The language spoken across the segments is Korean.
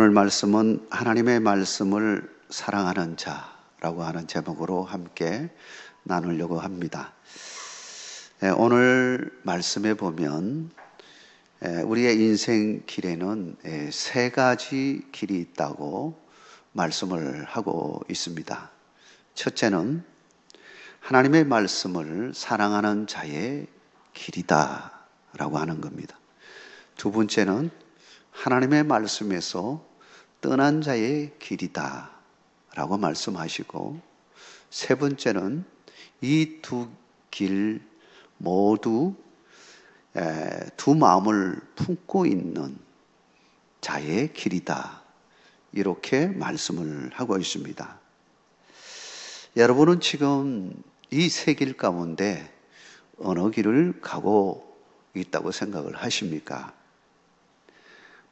오늘 말씀은 하나님의 말씀을 사랑하는 자라고 하는 제목으로 함께 나누려고 합니다. 오늘 말씀에 보면 우리의 인생 길에는 세 가지 길이 있다고 말씀을 하고 있습니다. 첫째는 하나님의 말씀을 사랑하는 자의 길이다 라고 하는 겁니다. 두 번째는 하나님의 말씀에서 떠난 자의 길이다 라고 말씀하시고, 세 번째는 이 두 길 모두 두 마음을 품고 있는 자의 길이다, 이렇게 말씀을 하고 있습니다. 여러분은 지금 이 세 길 가운데 어느 길을 가고 있다고 생각을 하십니까?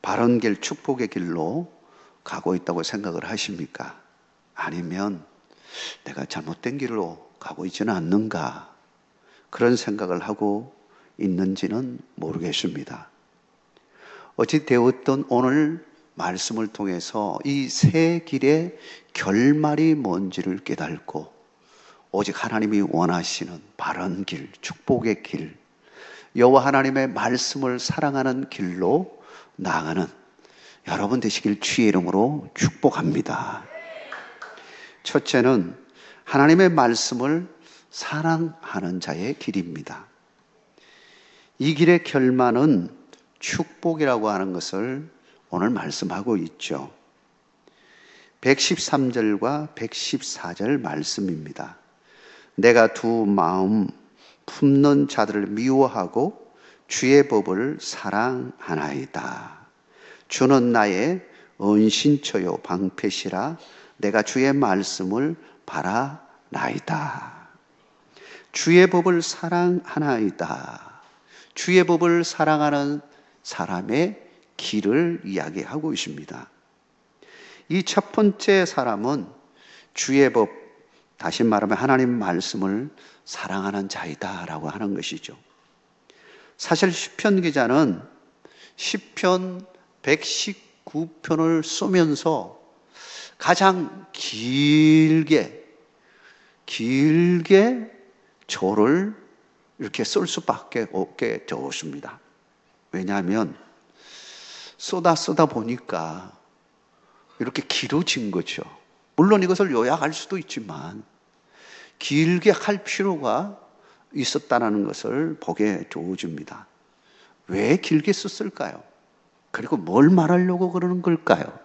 바른 길, 축복의 길로 가고 있다고 생각을 하십니까? 아니면 내가 잘못된 길로 가고 있지는 않는가, 그런 생각을 하고 있는지는 모르겠습니다. 어찌 되었든 오늘 말씀을 통해서 이 세 길의 결말이 뭔지를 깨닫고 오직 하나님이 원하시는 바른 길, 축복의 길, 여호와 하나님의 말씀을 사랑하는 길로 나아가는 여러분 되시길 주의 이름으로 축복합니다. 첫째는 하나님의 말씀을 사랑하는 자의 길입니다. 이 길의 결말은 축복이라고 하는 것을 오늘 말씀하고 있죠. 113절과 114절 말씀입니다. 내가 두 마음 품는 자들을 미워하고 주의 법을 사랑하나이다. 주는 나의 은신처요 방패시라. 내가 주의 말씀을 바라나이다. 주의 법을 사랑하나이다. 주의 법을 사랑하는 사람의 길을 이야기하고 있습니다. 이 첫 번째 사람은 주의 법, 다시 말하면 하나님 말씀을 사랑하는 자이다 라고 하는 것이죠. 사실 시편 기자는 시편 119편을 쓰면서 가장 길게 저를 이렇게 쓸 수밖에 없게 되었습니다. 왜냐하면 쓰다 보니까 이렇게 길어진 거죠. 물론 이것을 요약할 수도 있지만 길게 할 필요가 있었다는 것을 보게 되어줍니다. 왜 길게 썼을까요? 그리고 뭘 말하려고 그러는 걸까요?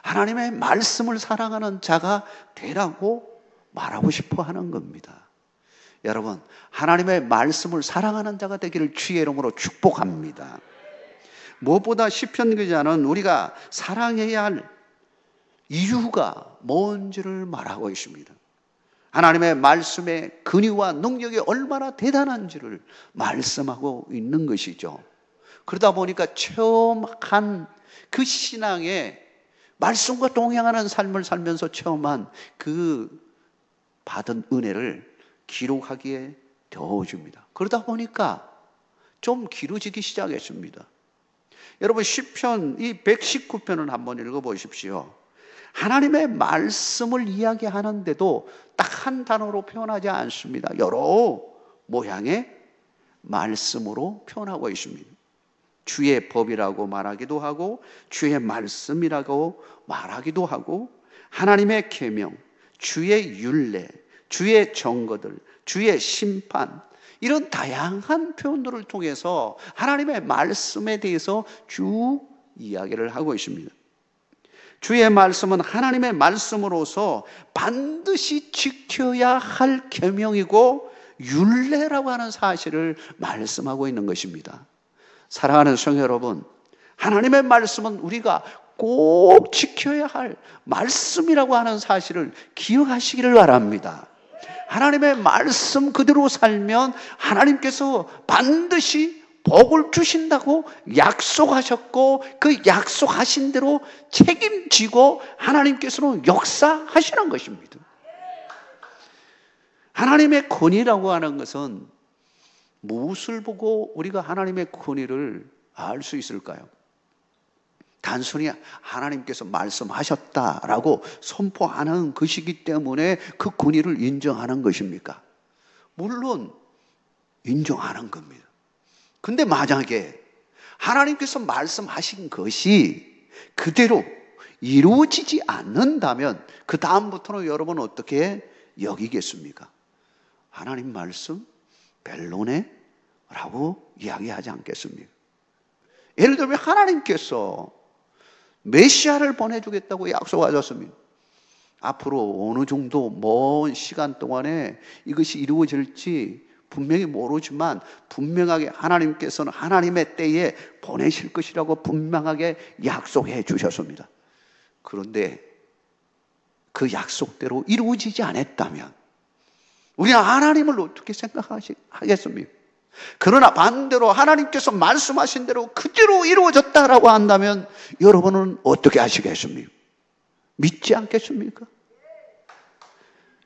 하나님의 말씀을 사랑하는 자가 되라고 말하고 싶어 하는 겁니다. 여러분, 하나님의 말씀을 사랑하는 자가 되기를 주의 이름으로 축복합니다. 무엇보다 시편 기자는 우리가 사랑해야 할 이유가 뭔지를 말하고 있습니다. 하나님의 말씀의 근위와 능력이 얼마나 대단한지를 말씀하고 있는 것이죠. 그러다 보니까 체험한 그 신앙의 말씀과 동행하는 삶을 살면서 체험한 그 받은 은혜를 기록하기에 되어줍니다. 그러다 보니까 좀 길어지기 시작했습니다. 여러분, 시편 이 119편을 한번 읽어보십시오. 하나님의 말씀을 이야기하는데도 딱 한 단어로 표현하지 않습니다. 여러 모양의 말씀으로 표현하고 있습니다. 주의 법이라고 말하기도 하고, 주의 말씀이라고 말하기도 하고, 하나님의 계명, 주의 율례, 주의 정거들, 주의 심판, 이런 다양한 표현들을 통해서 하나님의 말씀에 대해서 쭉 이야기를 하고 있습니다. 주의 말씀은 하나님의 말씀으로서 반드시 지켜야 할 계명이고 율례라고 하는 사실을 말씀하고 있는 것입니다. 사랑하는 성도 여러분, 하나님의 말씀은 우리가 꼭 지켜야 할 말씀이라고 하는 사실을 기억하시기를 바랍니다. 하나님의 말씀 그대로 살면 하나님께서 반드시 복을 주신다고 약속하셨고, 그 약속하신 대로 책임지고 하나님께서는 역사하시는 것입니다. 하나님의 권위라고 하는 것은 무엇을 보고 우리가 하나님의 권위를 알 수 있을까요? 단순히 하나님께서 말씀하셨다라고 선포하는 것이기 때문에 그 권위를 인정하는 것입니까? 물론 인정하는 겁니다. 근데 만약에 하나님께서 말씀하신 것이 그대로 이루어지지 않는다면 그 다음부터는 여러분 어떻게 여기겠습니까? 하나님 말씀 벨로네? 라고 이야기하지 않겠습니까? 예를 들면 하나님께서 메시아를 보내주겠다고 약속하셨습니다. 앞으로 어느 정도 먼 시간 동안에 이것이 이루어질지 분명히 모르지만 분명하게 하나님께서는 하나님의 때에 보내실 것이라고 분명하게 약속해 주셨습니다. 그런데 그 약속대로 이루어지지 않았다면 우리는 하나님을 어떻게 생각하겠습니까? 그러나 반대로 하나님께서 말씀하신 대로 그대로 이루어졌다라고 한다면 여러분은 어떻게 하시겠습니까? 믿지 않겠습니까?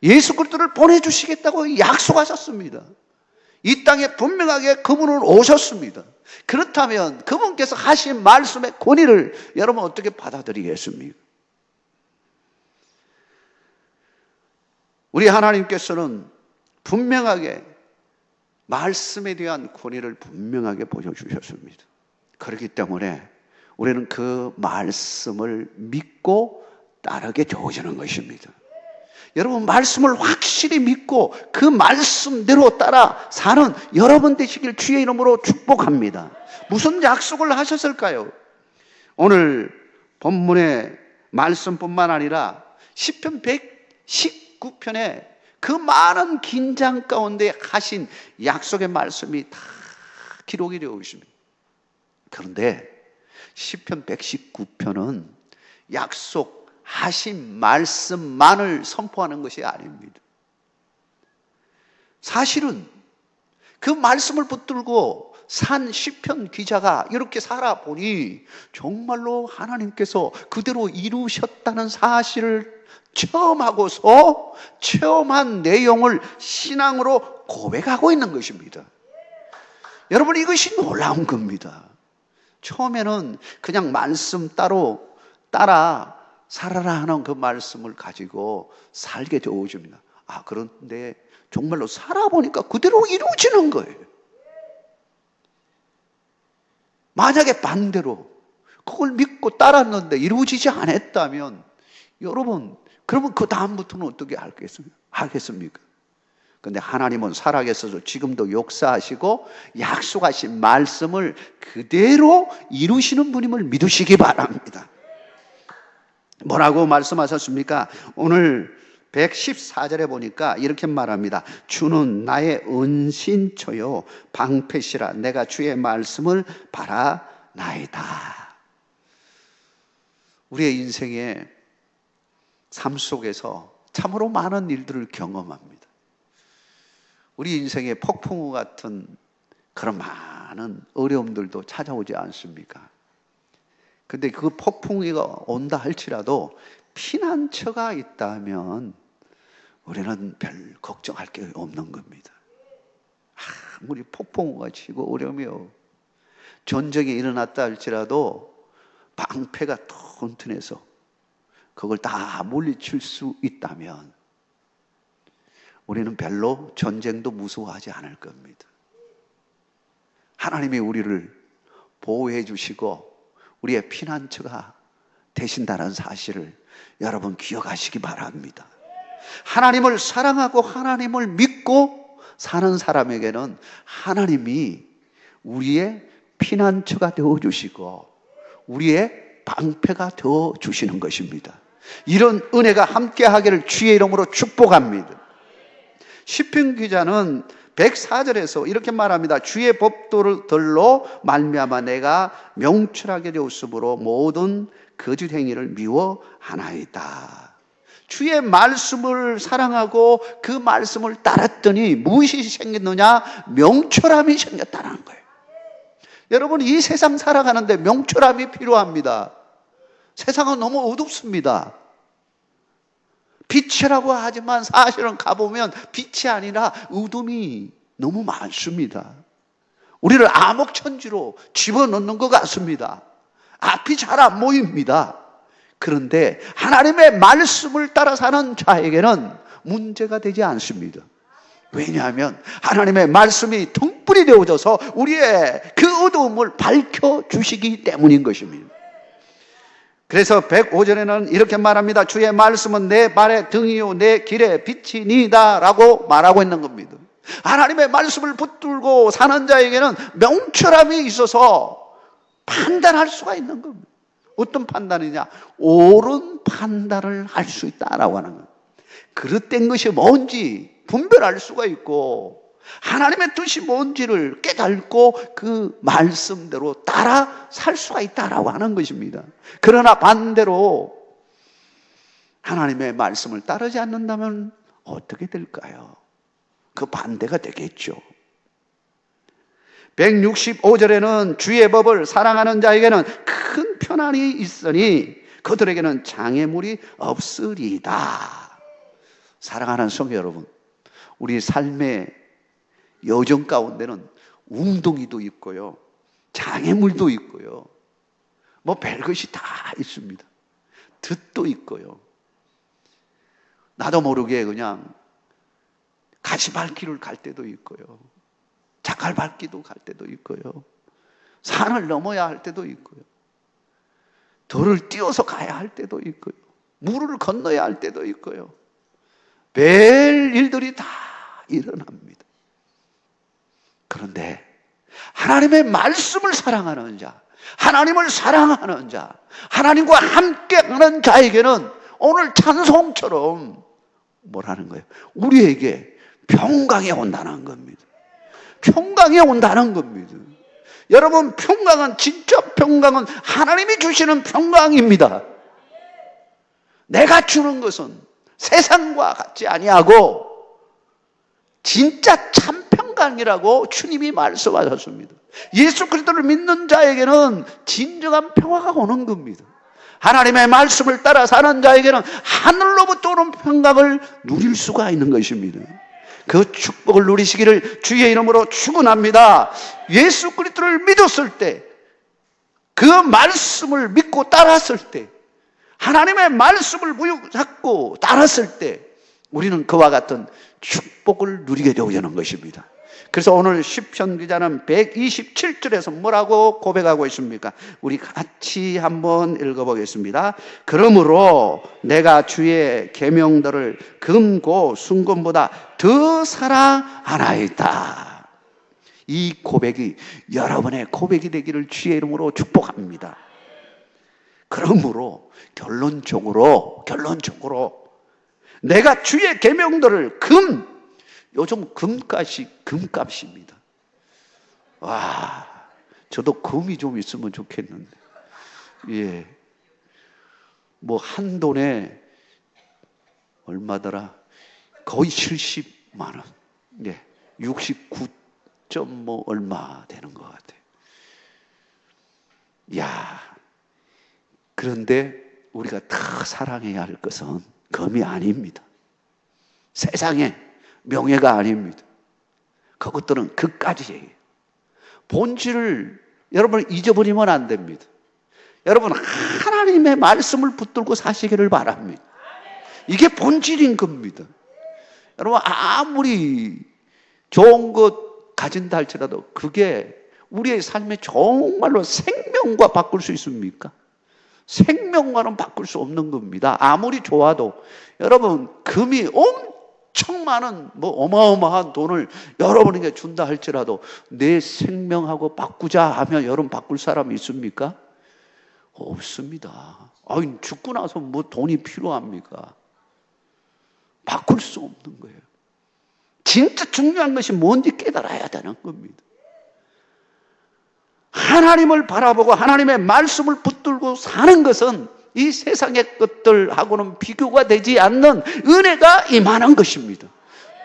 예수 그리스도를 보내주시겠다고 약속하셨습니다. 이 땅에 분명하게 그분은 오셨습니다. 그렇다면 그분께서 하신 말씀의 권위를 여러분 어떻게 받아들이겠습니까? 우리 하나님께서는 분명하게 말씀에 대한 권위를 분명하게 보여주셨습니다. 그렇기 때문에 우리는 그 말씀을 믿고 따르게 되어지는 것입니다. 여러분 말씀을 확실히 믿고 그 말씀대로 따라 사는 여러분 되시길 주의 이름으로 축복합니다. 무슨 약속을 하셨을까요? 오늘 본문의 말씀뿐만 아니라 시편 119편에 그 많은 긴장 가운데 하신 약속의 말씀이 다 기록이 되어 있습니다. 그런데 시편 119편은 약속하신 말씀만을 선포하는 것이 아닙니다. 사실은 그 말씀을 붙들고 산 시편 기자가 이렇게 살아보니 정말로 하나님께서 그대로 이루셨다는 사실을 처음하고서 체험한 내용을 신앙으로 고백하고 있는 것입니다. 여러분 이것이 놀라운 겁니다. 처음에는 그냥 말씀 따라 살아라 하는 그 말씀을 가지고 살게 되어집니다. 그런데 정말로 살아보니까 그대로 이루어지는 거예요. 만약에 반대로 그걸 믿고 따랐는데 이루어지지 않았다면 여러분 그러면 그 다음부터는 어떻게 하겠습니까? 그런데 하나님은 살아계셔서 지금도 역사하시고 약속하신 말씀을 그대로 이루시는 분임을 믿으시기 바랍니다. 뭐라고 말씀하셨습니까? 오늘 114절에 보니까 이렇게 말합니다. 주는 나의 은신처요 방패시라 내가 주의 말씀을 바라나이다. 우리의 인생에 삶 속에서 참으로 많은 일들을 경험합니다. 우리 인생에 폭풍우 같은 그런 많은 어려움들도 찾아오지 않습니까? 근데 그 폭풍우가 온다 할지라도 피난처가 있다면 우리는 별 걱정할 게 없는 겁니다. 아무리 폭풍우가 치고 어려우며 전쟁이 일어났다 할지라도 방패가 튼튼해서 그걸 다 물리칠 수 있다면 우리는 별로 전쟁도 무서워하지 않을 겁니다. 하나님이 우리를 보호해 주시고 우리의 피난처가 되신다는 사실을 여러분 기억하시기 바랍니다. 하나님을 사랑하고 하나님을 믿고 사는 사람에게는 하나님이 우리의 피난처가 되어주시고 우리의 방패가 되어주시는 것입니다. 이런 은혜가 함께하기를 주의 이름으로 축복합니다. 시편 기자는 104절에서 이렇게 말합니다. 주의 법도들로 말미암아 내가 명철하게 되었으므로 모든 거짓 행위를 미워하나이다. 주의 말씀을 사랑하고 그 말씀을 따랐더니 무엇이 생겼느냐? 명철함이 생겼다는 거예요. 여러분 이 세상 살아가는데 명철함이 필요합니다. 세상은 너무 어둡습니다. 빛이라고 하지만 사실은 가보면 빛이 아니라 어둠이 너무 많습니다. 우리를 암흑천지로 집어넣는 것 같습니다. 앞이 잘 안 보입니다. 그런데 하나님의 말씀을 따라 사는 자에게는 문제가 되지 않습니다. 왜냐하면 하나님의 말씀이 등불이 되어져서 우리의 그 어두움을 밝혀주시기 때문인 것입니다. 그래서 105절에는 이렇게 말합니다. 주의 말씀은 내 발의 등이요 내 길의 빛이니다 라고 말하고 있는 겁니다. 하나님의 말씀을 붙들고 사는 자에게는 명철함이 있어서 판단할 수가 있는 겁니다. 어떤 판단이냐? 옳은 판단을 할 수 있다라고 하는 겁니다. 그릇된 것이 뭔지 분별할 수가 있고 하나님의 뜻이 뭔지를 깨닫고 그 말씀대로 따라 살 수가 있다라고 하는 것입니다. 그러나 반대로 하나님의 말씀을 따르지 않는다면 어떻게 될까요? 그 반대가 되겠죠. 165절에는 주의 법을 사랑하는 자에게는 큰 편안이 있으니 그들에게는 장애물이 없으리다. 사랑하는 성도 여러분, 우리 삶의 여정 가운데는 웅덩이도 있고요, 장애물도 있고요, 뭐 별것이 다 있습니다. 득도 있고요, 나도 모르게 그냥 가시밭길을 갈 때도 있고요, 자갈밭길도 갈 때도 있고요, 산을 넘어야 할 때도 있고요, 돌을 띄어서 가야 할 때도 있고요, 물을 건너야 할 때도 있고요. 별 일들이 다 일어납니다. 그런데 하나님의 말씀을 사랑하는 자, 하나님을 사랑하는 자, 하나님과 함께하는 자에게는 오늘 찬송처럼 뭐라는 거예요? 우리에게 평강이 온다는 겁니다. 평강이 온다는 겁니다. 여러분, 평강은, 진짜 평강은 하나님이 주시는 평강입니다. 내가 주는 것은 세상과 같지 아니하고 진짜 참 평강이라고 주님이 말씀하셨습니다. 예수 그리스도를 믿는 자에게는 진정한 평화가 오는 겁니다. 하나님의 말씀을 따라 사는 자에게는 하늘로부터 오는 평강을 누릴 수가 있는 것입니다. 그 축복을 누리시기를 주의 이름으로 축원합니다. 예수 그리스도를 믿었을 때, 그 말씀을 믿고 따랐을 때, 하나님의 말씀을 무잡고 따랐을 때 우리는 그와 같은 축복을 누리게 되는 것입니다. 그래서 오늘 시편 기자는 127절에서 뭐라고 고백하고 있습니까? 우리 같이 한번 읽어보겠습니다. 그러므로 내가 주의 계명들을 금고 순금보다 더 사랑하나이다. 이 고백이 여러분의 고백이 되기를 주의 이름으로 축복합니다. 그러므로 결론적으로 내가 주의 계명들을 요즘 금값입니다. 와, 저도 금이 좀 있으면 좋겠는데. 예. 뭐 한 돈에 얼마더라? 거의 70만 원. 예. 69점 뭐 얼마 되는 것 같아요. 야. 그런데 우리가 더 사랑해야 할 것은 금이 아닙니다. 세상에 명예가 아닙니다. 그것들은 그까지예요. 본질을 여러분 잊어버리면 안 됩니다. 여러분, 하나님의 말씀을 붙들고 사시기를 바랍니다. 이게 본질인 겁니다. 여러분, 아무리 좋은 것 가진다 할지라도 그게 우리의 삶에 정말로 생명과 바꿀 수 있습니까? 생명과는 바꿀 수 없는 겁니다. 아무리 좋아도. 여러분, 금이 엄청 많은 어마어마한 돈을 여러분에게 준다 할지라도 내 생명하고 바꾸자 하면 여러분 바꿀 사람이 있습니까? 없습니다. 아니, 죽고 나서 뭐 돈이 필요합니까? 바꿀 수 없는 거예요. 진짜 중요한 것이 뭔지 깨달아야 되는 겁니다. 하나님을 바라보고 하나님의 말씀을 붙들고 사는 것은 이 세상의 것들하고는 비교가 되지 않는 은혜가 임하는 것입니다.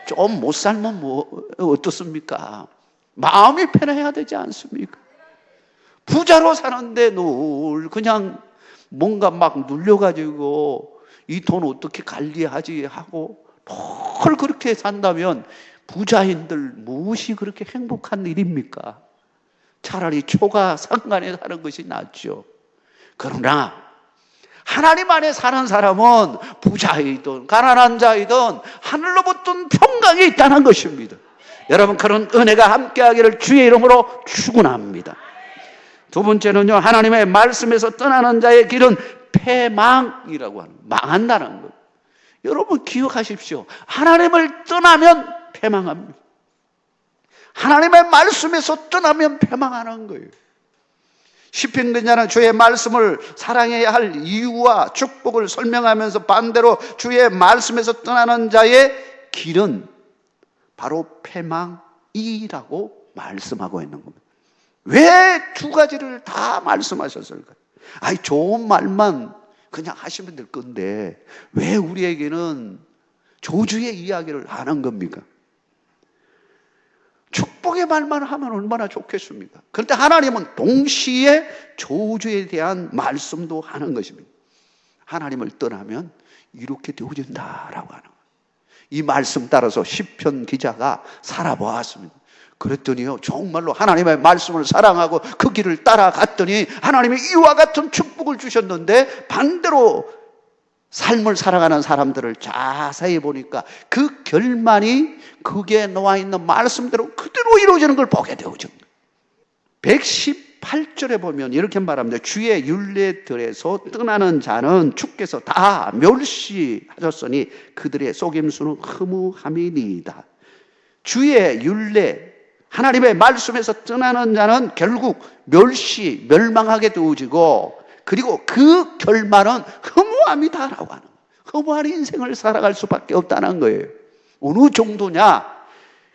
좀 못 살면 어떻습니까? 마음이 편해야 되지 않습니까? 부자로 사는데 늘 그냥 뭔가 막 눌려가지고 이 돈 어떻게 관리하지 하고 늘 그렇게 산다면 부자인들 무엇이 그렇게 행복한 일입니까? 차라리 초가 상간에 사는 것이 낫죠. 그러나 하나님 안에 사는 사람은 부자이든 가난한 자이든 하늘로부터 평강이 있다는 것입니다. 여러분, 그런 은혜가 함께하기를 주의 이름으로 축원합니다. 두 번째는요, 하나님의 말씀에서 떠나는 자의 길은 패망이라고 하는, 망한다는 것. 여러분 기억하십시오. 하나님을 떠나면 패망합니다. 하나님의 말씀에서 떠나면 패망하는 거예요. 시편기자는 주의 말씀을 사랑해야 할 이유와 축복을 설명하면서 반대로 주의 말씀에서 떠나는 자의 길은 바로 패망이라고 말씀하고 있는 겁니다. 왜 두 가지를 다 말씀하셨을까요? 아이, 좋은 말만 그냥 하시면 될 건데 왜 우리에게는 저주의 이야기를 하는 겁니까? 축복의 말만 하면 얼마나 좋겠습니까? 그런데 하나님은 동시에 저주에 대한 말씀도 하는 것입니다. 하나님을 떠나면 이렇게 되어진다라고 하는 거예요. 이 말씀 따라서 시편 기자가 살아보았습니다. 그랬더니요, 정말로 하나님의 말씀을 사랑하고 그 길을 따라갔더니 하나님이 이와 같은 축복을 주셨는데, 반대로 삶을 살아가는 사람들을 자세히 보니까 그 결말이 거기에 나와 있는 말씀대로 그대로 이루어지는 걸 보게 되어져. 118절에 보면 이렇게 말합니다. 주의 율례들에서 떠나는 자는 주께서 다 멸시하셨으니 그들의 속임수는 허무함이니이다. 주의 율례, 하나님의 말씀에서 떠나는 자는 결국 멸시, 멸망하게 되어지고, 그리고 그 결말은 허무함이다라고 하는 거예요. 허무한 인생을 살아갈 수밖에 없다는 거예요. 어느 정도냐?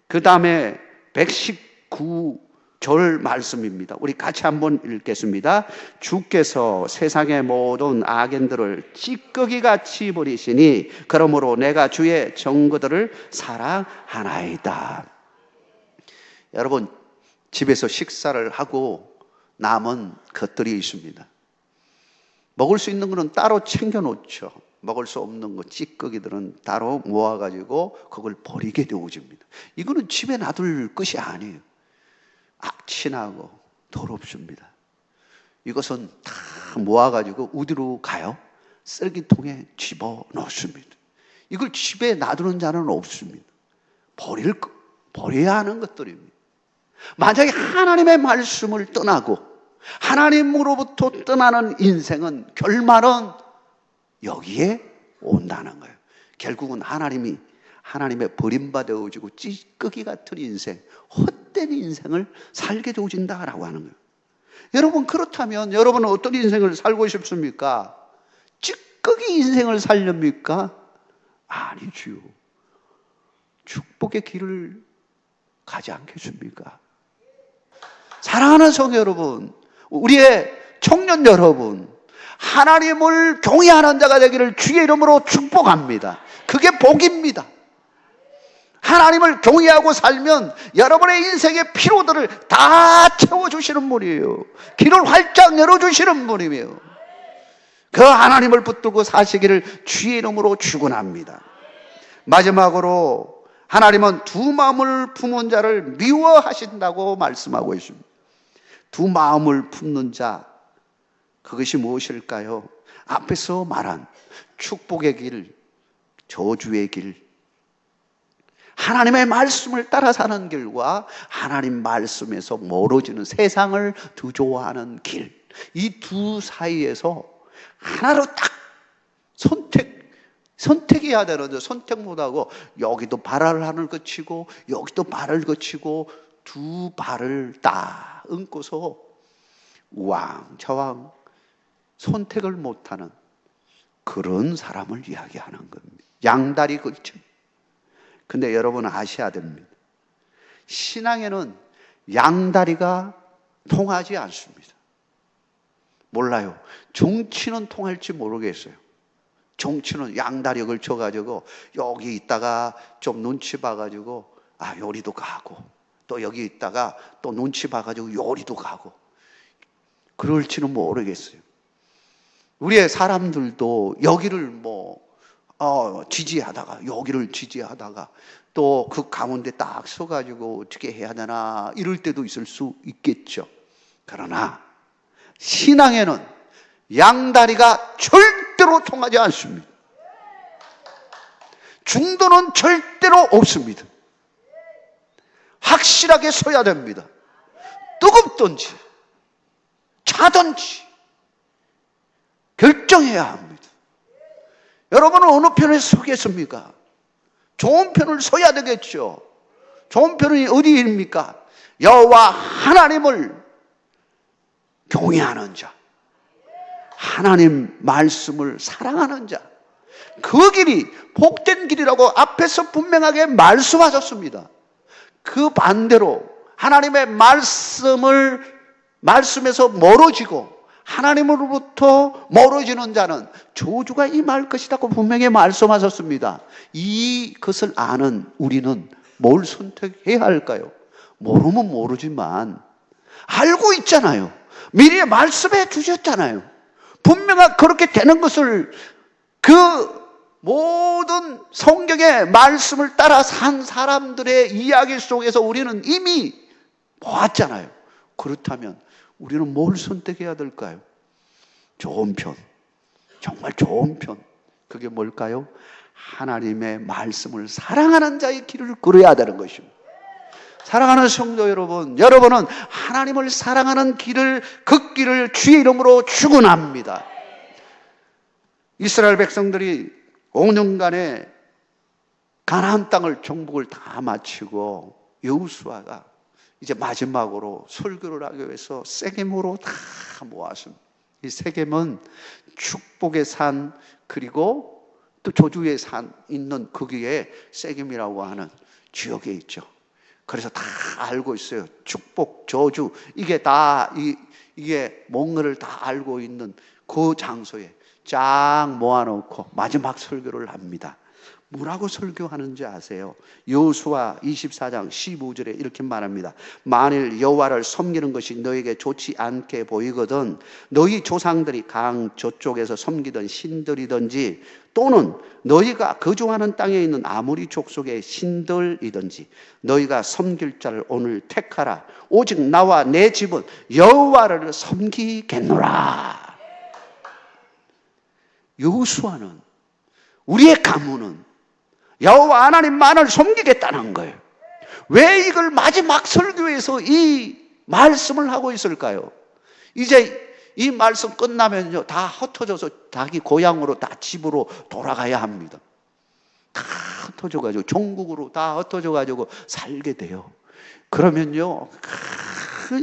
그 다음에 119절 말씀입니다. 우리 같이 한번 읽겠습니다. 주께서 세상의 모든 악인들을 찌꺼기같이 버리시니 그러므로 내가 주의 정거들을 사랑하나이다. 여러분, 집에서 식사를 하고 남은 것들이 있습니다. 먹을 수 있는 거는 따로 챙겨놓죠. 먹을 수 없는 거, 찌꺼기들은 따로 모아가지고 그걸 버리게 되어집니다. 이거는 집에 놔둘 것이 아니에요. 악취나고 더럽습니다. 이것은 다 모아가지고 어디로 가요? 쓰레기통에 집어넣습니다. 이걸 집에 놔두는 자는 없습니다. 버려야 하는 것들입니다. 만약에 하나님의 말씀을 떠나고 하나님으로부터 떠나는 인생은 결말은 여기에 온다는 거예요. 결국은 하나님의 버림받아오지고 찌꺼기 같은 인생, 헛된 인생을 살게 되어진다라고 하는 거예요. 여러분, 그렇다면 여러분은 어떤 인생을 살고 싶습니까? 찌꺼기 인생을 살렵니까? 아니지요. 축복의 길을 가지 않겠습니까? 사랑하는 성도 여러분, 우리의 청년 여러분, 하나님을 경외하는 자가 되기를 주의 이름으로 축복합니다. 그게 복입니다. 하나님을 경외하고 살면 여러분의 인생의 피로들을 다 채워주시는 분이에요. 길을 활짝 열어주시는 분이에요. 그 하나님을 붙들고 사시기를 주의 이름으로 축원합니다. 마지막으로 하나님은 두 마음을 품은 자를 미워하신다고 말씀하고 있습니다. 두 마음을 품는 자, 그것이 무엇일까요? 앞에서 말한 축복의 길, 저주의 길, 하나님의 말씀을 따라 사는 길과 하나님 말씀에서 멀어지는 세상을 더 좋아하는 길, 이 두 사이에서 하나로 딱 선택해야 되는데 선택 못하고 여기도 발을 하늘 거치고 여기도 발을 거치고 두 발을 딱 얹고서 우왕좌왕 선택을 못하는 그런 사람을 이야기하는 겁니다. 양다리 걸쳐. 근데 여러분 아셔야 됩니다. 신앙에는 양다리가 통하지 않습니다. 몰라요. 정치는 통할지 모르겠어요. 정치는 양다리 걸쳐가지고 여기 있다가 좀 눈치 봐가지고 요리도 가고, 또 여기 있다가 또 눈치 봐가지고 요리도 가고, 그럴지는 모르겠어요. 우리의 사람들도 여기를 지지하다가 여기를 지지하다가 또 그 가운데 딱 서가지고 어떻게 해야 되나 이럴 때도 있을 수 있겠죠. 그러나 신앙에는 양다리가 절대로 통하지 않습니다. 중도는 절대로 없습니다. 확실하게 서야 됩니다. 뜨겁든지 차든지 결정해야 합니다. 여러분은 어느 편에 서겠습니까? 좋은 편을 서야 되겠죠. 좋은 편이 어디입니까? 여호와 하나님을 경외하는 자, 하나님 말씀을 사랑하는 자, 그 길이 복된 길이라고 앞에서 분명하게 말씀하셨습니다. 그 반대로 하나님의 말씀에서 멀어지고 하나님으로부터 멀어지는 자는 저주가 임할 것이라고 분명히 말씀하셨습니다. 이것을 아는 우리는 뭘 선택해야 할까요? 모르면 모르지만 알고 있잖아요. 미리 말씀해 주셨잖아요. 분명하게 그렇게 되는 것을 그 모든 성경의 말씀을 따라 산 사람들의 이야기 속에서 우리는 이미 보았잖아요. 그렇다면 우리는 뭘 선택해야 될까요? 좋은 편, 정말 좋은 편. 그게 뭘까요? 하나님의 말씀을 사랑하는 자의 길을 걸어야 되는 것입니다. 사랑하는 성도 여러분, 여러분은 하나님을 사랑하는 길을, 그 길을 주의 이름으로 축원합니다. 이스라엘 백성들이 5년간의 가나안 땅을 정복을 다 마치고 여호수아가 이제 마지막으로 설교를 하기 위해서 세겜으로 다 모았습니다. 이 세겜은 축복의 산, 그리고 또 저주의 산 있는 거기에 세겜이라고 하는 지역에 있죠. 그래서 다 알고 있어요. 축복, 저주, 이게 다 이게 뭔가를 다 알고 있는 그 장소에 쫙 모아놓고 마지막 설교를 합니다. 뭐라고 설교하는지 아세요? 여호수아 24장 15절에 이렇게 말합니다. 만일 여호와를 섬기는 것이 너에게 좋지 않게 보이거든 너희 조상들이 강 저쪽에서 섬기던 신들이든지 또는 너희가 거주하는 땅에 있는 아무리 족속의 신들이든지 너희가 섬길 자를 오늘 택하라. 오직 나와 내 집은 여호와를 섬기겠노라. 여호수아는, 우리의 가문은 여호와 하나님만을 섬기겠다는 거예요. 왜 이걸 마지막 설교에서 이 말씀을 하고 있을까요? 이제 이 말씀 끝나면요 다 흩어져서 자기 고향으로 다 집으로 돌아가야 합니다. 다 흩어져가지고 종국으로 다 흩어져가지고 살게 돼요. 그러면요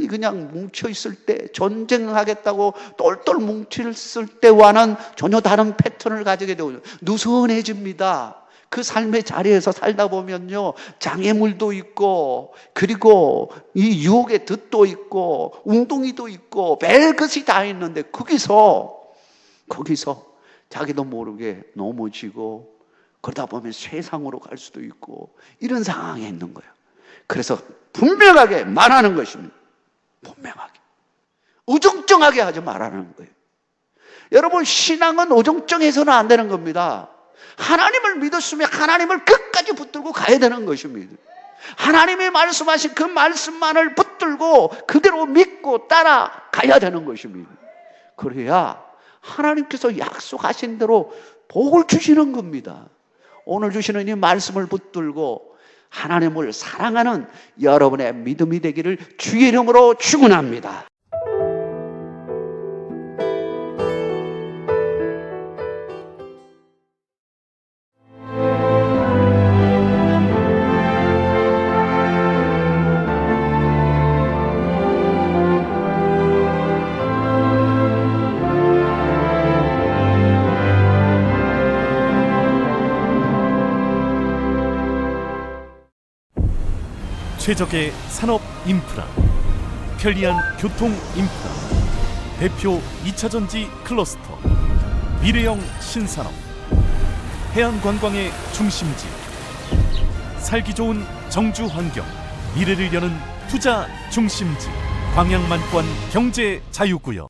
그냥 뭉쳐있을 때, 전쟁하겠다고 똘똘 뭉쳐있을 때와는 전혀 다른 패턴을 가지게 되고 느슨해집니다. 그 삶의 자리에서 살다 보면요 장애물도 있고, 그리고 이 유혹의 덫도 있고, 웅덩이도 있고, 별것이 다 있는데 거기서 자기도 모르게 넘어지고, 그러다 보면 세상으로 갈 수도 있고, 이런 상황에 있는 거예요. 그래서 분명하게 말하는 것입니다. 분명하게, 우중증하게 하지 말라는 거예요. 여러분, 신앙은 우중증해서는 안 되는 겁니다. 하나님을 믿었으면 하나님을 끝까지 붙들고 가야 되는 것입니다. 하나님이 말씀하신 그 말씀만을 붙들고 그대로 믿고 따라가야 되는 것입니다. 그래야 하나님께서 약속하신 대로 복을 주시는 겁니다. 오늘 주시는 이 말씀을 붙들고 하나님을 사랑하는 여러분의 믿음이 되기를 주의 이름으로 축원합니다. 최적의 산업 인프라, 편리한 교통 인프라, 대표 2차전지 클러스터, 미래형 신산업, 해안관광의 중심지, 살기 좋은 정주 환경, 미래를 여는 투자 중심지, 광양만권 경제 자유구역.